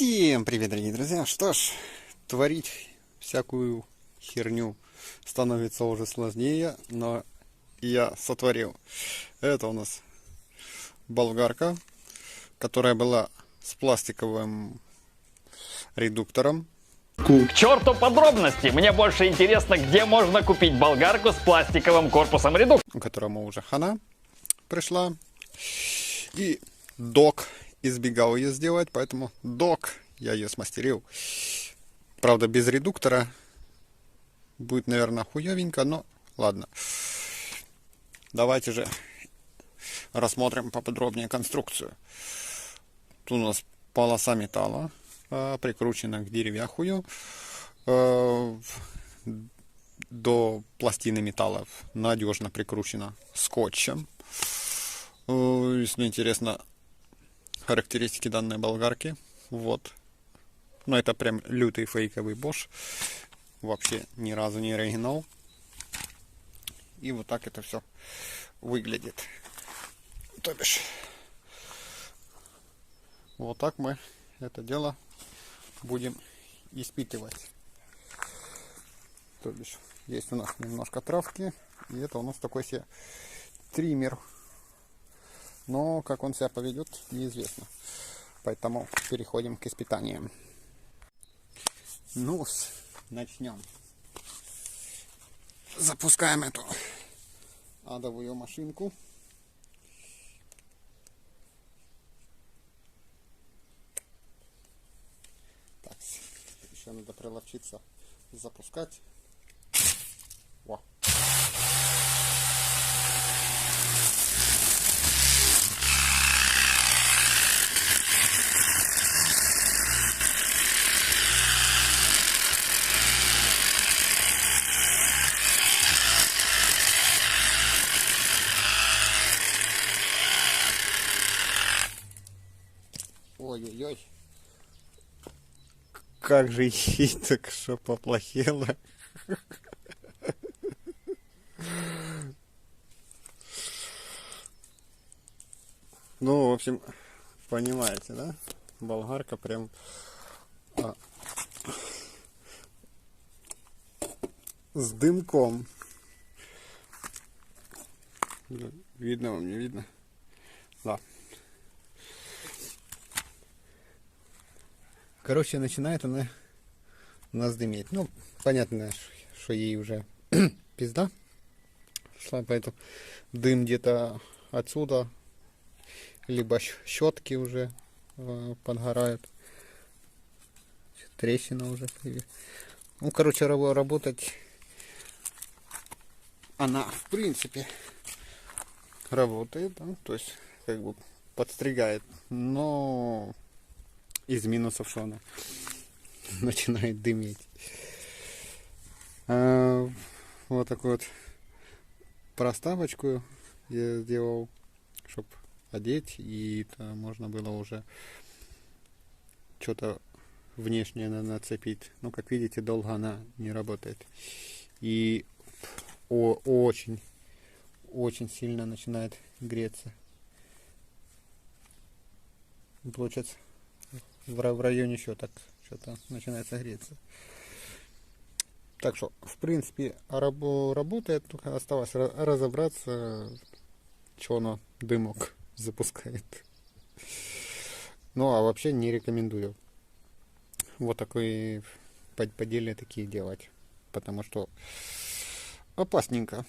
Всем привет, дорогие друзья! Что ж, творить всякую херню становится уже сложнее, но я сотворил. Это у нас болгарка, которая была с пластиковым редуктором. К черту подробности! Мне больше интересно, где можно купить болгарку с пластиковым корпусом редуктора. Которому уже хана пришла. И док избегал ее сделать, поэтому док я ее смастерил. Правда, без редуктора будет, наверное, хуевенько, но ладно. Давайте же рассмотрим поподробнее конструкцию. Тут у нас полоса металла, прикручена к деревяхую. До пластины металла надежно прикручена скотчем. Если интересно, характеристики данной болгарки. Вот. Но это прям лютый фейковый Bosch. Вообще ни разу не оригинал. И вот так это все выглядит. То бишь, вот так мы это дело будем испытывать. То бишь, есть у нас немножко травки. И это у нас такой себе триммер. Но как он себя поведет, неизвестно. Поэтому переходим к испытаниям. Ну, начнем. Запускаем эту адовую машинку. Так, еще надо приловчиться запускать. Во. Ой-ой-ой. Как же ей так что поплохело. Ну, в общем, понимаете, да? Болгарка прям с дымком. Видно вам, не видно? Да. Короче, начинает она у нас дыметь. Ну, понятно, что ей уже пизда шла, поэтому дым где-то отсюда, либо щетки уже подгорают. Трещина уже появилась. Ну, короче, работать она, в принципе, работает, да? То есть, как бы подстригает, но из минусов, что она начинает дыметь. Вот такую вот проставочку я сделал, чтобы одеть, и там можно было уже что-то внешнее нацепить. Ну, как видите, долго она не работает. И очень сильно начинает греться. Получается, в районе щеток что-то начинается греться. Так что, в принципе, работает. Только осталось разобраться, что оно дымок запускает. Ну, а вообще не рекомендую вот такой по деле такие делать. Потому что опасненько.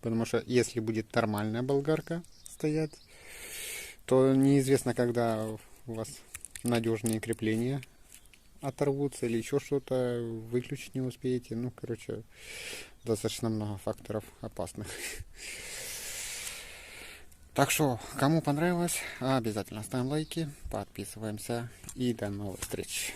Потому что если будет нормальная болгарка стоять, то неизвестно, когда у вас надежные крепления оторвутся или еще что-то, выключить не успеете. Ну, короче, достаточно много факторов опасных. Так что, кому понравилось, обязательно ставим лайки, подписываемся и до новых встреч.